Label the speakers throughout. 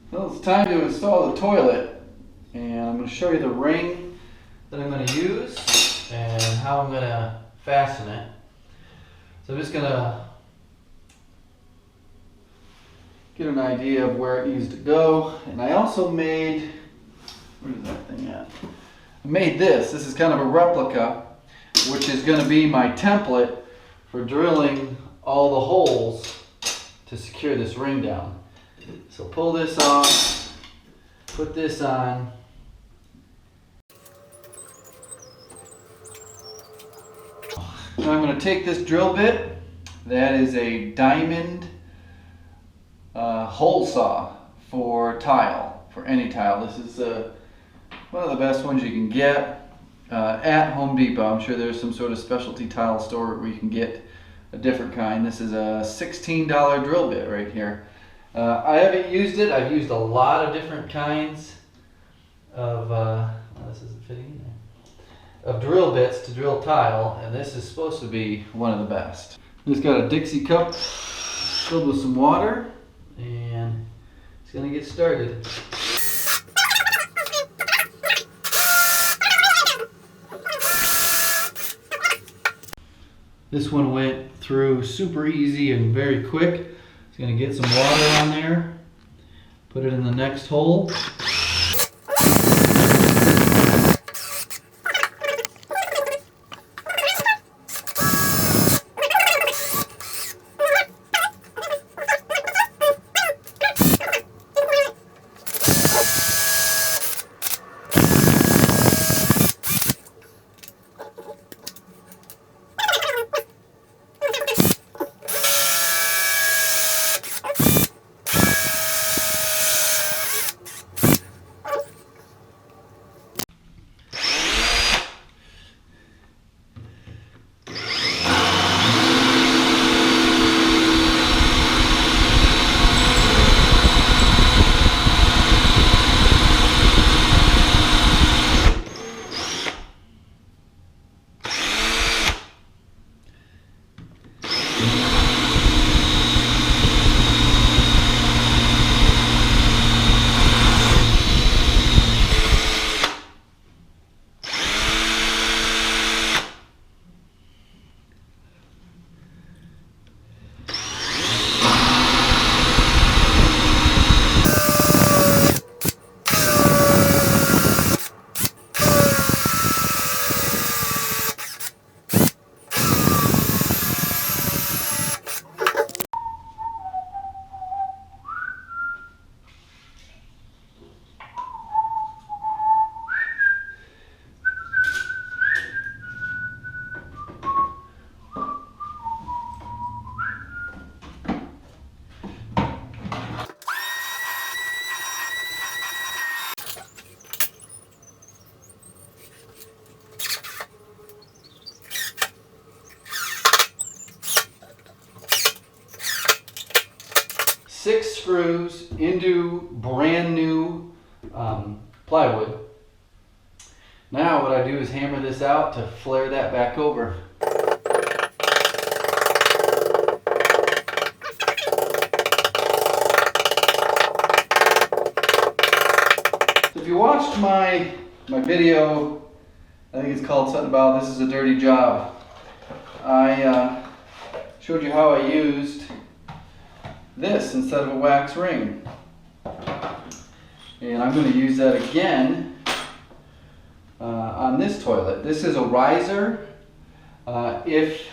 Speaker 1: Well, it's time to install the toilet, and I'm going to show you the ring that I'm going to use and how I'm going to fasten it. So I'm just going to get an idea of where it needs to go. And I also made, where's that thing at? I made this. This is kind of a replica, which is going to be my template for drilling all the holes to secure this ring down. So pull this off, put this on. Now I'm going to take this drill bit. That is a diamond hole saw for tile, for any tile. This is one of the best ones you can get at Home Depot. I'm sure there's some sort of specialty tile store where you can get a different kind. This is a $16 drill bit right here. I haven't used it. I've used a lot of different kinds of, this isn't fitting in there, of drill bits to drill tile, and this is supposed to be one of the best. Just got a Dixie cup filled with some water, and it's going to get started. This one went through super easy and very quick. It's going to get some water on there, put it in the next hole. Six screws into brand new plywood. Now what I do is hammer this out to flare that back over. So if you watched my video, I think it's called something about "This is a dirty job." I showed you how I used this instead of a wax ring, and I'm going to use that again on this toilet. This is a riser. If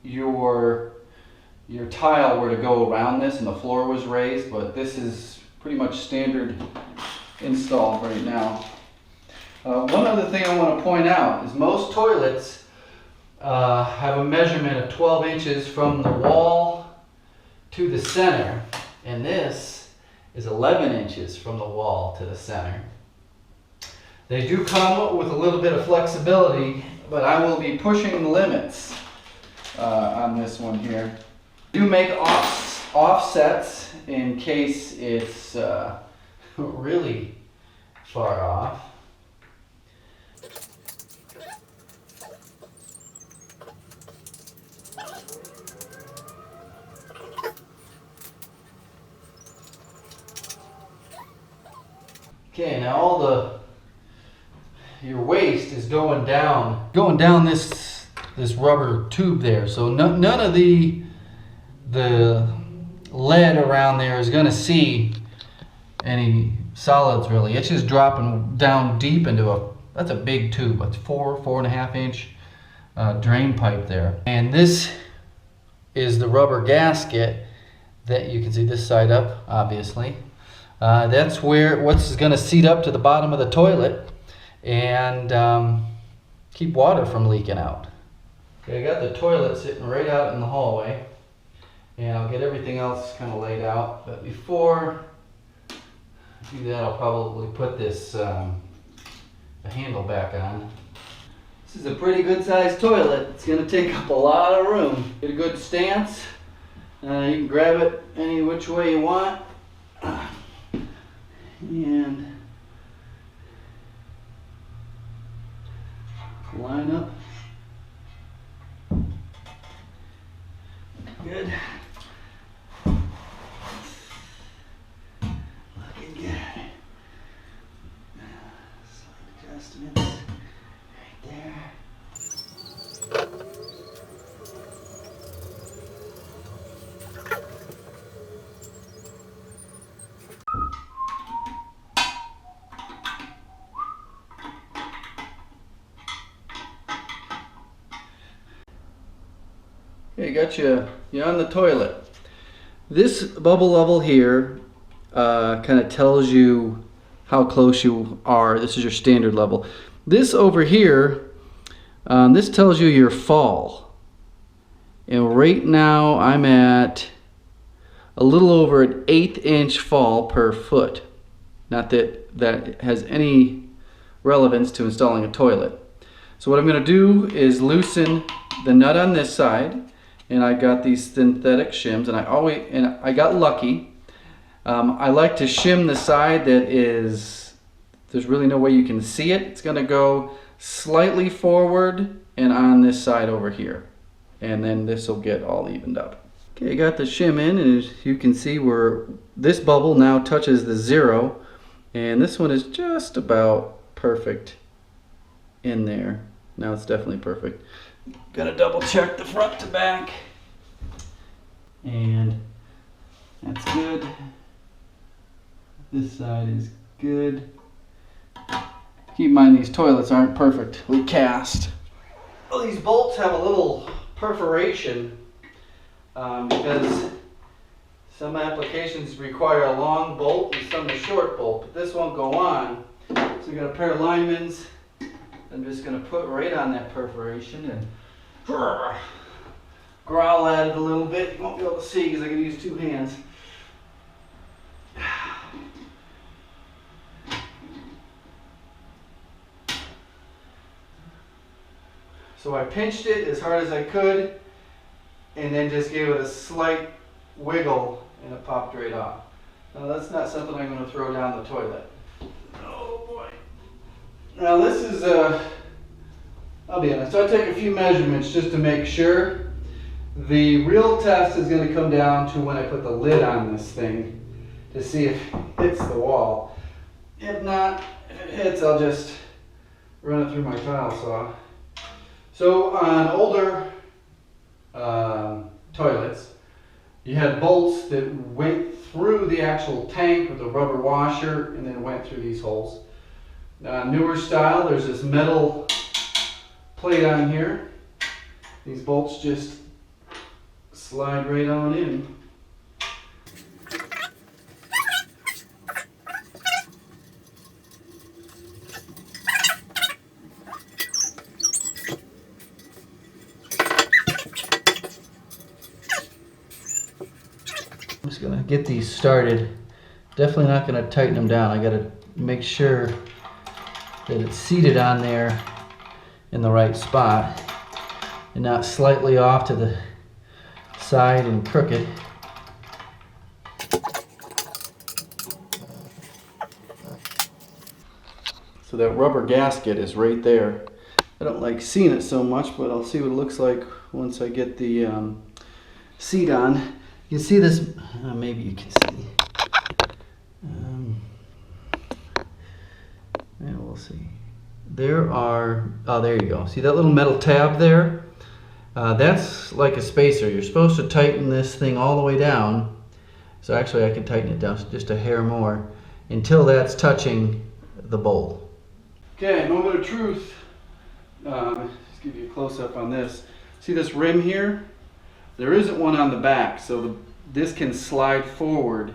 Speaker 1: your tile were to go around this and the floor was raised, but this is pretty much standard install right now. One other thing I want to point out is most toilets have a measurement of 12 inches from the wall to the center, and this is 11 inches from the wall to the center. They do come with a little bit of flexibility, but I will be pushing the limits on this one here. Do make offsets in case it's really far off. Okay, now all your waste is going down this rubber tube there. So none of the lead around there is going to see any solids really. It's just dropping down deep into that's a big tube. It's 4.5 inch drain pipe there. And this is the rubber gasket that you can see this side up, obviously. That's where what's going to seat up to the bottom of the toilet and keep water from leaking out. Okay, I got the toilet sitting right out in the hallway, and I'll get everything else kind of laid out. But before I do that, I'll probably put this the handle back on. This is a pretty good sized toilet. It's going to take up a lot of room. Get a good stance. You can grab it any which way you want. And line up. Good. Looking good. Slight adjustments right there. Okay, got you on the toilet. This bubble level here kind of tells you how close you are. This is your standard level. This over here, this tells you your fall. And right now I'm at a little over an 1/8 inch fall per foot. Not that that has any relevance to installing a toilet. So what I'm going to do is loosen the nut on this side. And I got these synthetic shims, and I got lucky. I like to shim the side that there's really no way you can see it. It's going to go slightly forward and on this side over here, and then this will get all evened up. Okay, I got the shim in, and as you can see, where this bubble now touches the 0, and this one is just about perfect in there. Now it's definitely perfect. Gotta double check the front to back. And that's good. This side is good. Keep in mind these toilets aren't perfectly cast. Well, these bolts have a little perforation because some applications require a long bolt and some a short bolt, but this won't go on. So we got a pair of linemans. I'm just going to put right on that perforation and growl at it a little bit. You won't be able to see because I can use 2 hands. So I pinched it as hard as I could and then just gave it a slight wiggle and it popped right off. Now that's not something I'm going to throw down the toilet. Oh boy. Now this is I'll be honest, so I took a few measurements just to make sure. The real test is going to come down to when I put the lid on this thing to see if it hits the wall. If not, if it hits, I'll just run it through my tile saw. So on older toilets, you had bolts that went through the actual tank with a rubber washer and then went through these holes. Newer style, there's this metal plate on here. These bolts just slide right on in. I'm just gonna get these started. Definitely not gonna tighten them down. I gotta make sure that it's seated on there in the right spot and not slightly off to the side and crooked. So that rubber gasket is right there. I don't like seeing it so much, but I'll see what it looks like once I get the seat on. You can see this, maybe you can see. there are, oh, there you go. See that little metal tab there? That's like a spacer. You're supposed to tighten this thing all the way down. So actually I can tighten it down just a hair more until that's touching the bowl. Okay, moment of truth. Let's give you a close-up on this. See this rim here? There isn't one on the back, so this can slide forward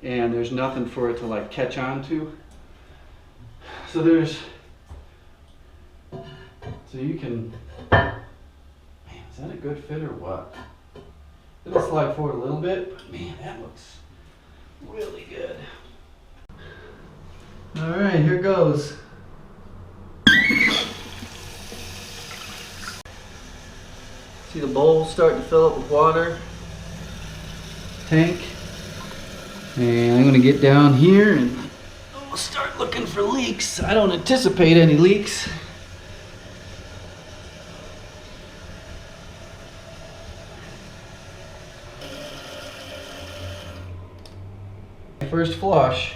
Speaker 1: and there's nothing for it to like catch on to. So you can, man, is that a good fit or what? It'll slide forward a little bit, but man, that looks really good. All right, here goes. See the bowl starting to fill up with water. Tank. And I'm gonna get down here and we'll start looking for leaks. I don't anticipate any leaks. First flush.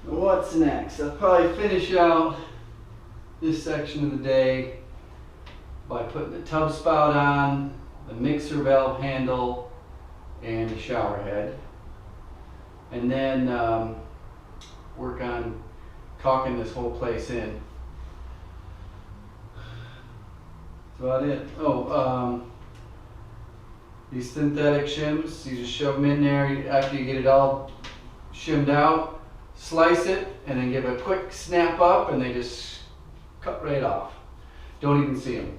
Speaker 1: What's next? I'll probably finish out this section of the day by putting the tub spout on, the mixer valve handle, and the shower head. And then work on caulking this whole place in. That's about it. Oh, these synthetic shims, you just shove them in there after you get it all shimmed out. Slice it and then give a quick snap up and they just cut right off. Don't even see them.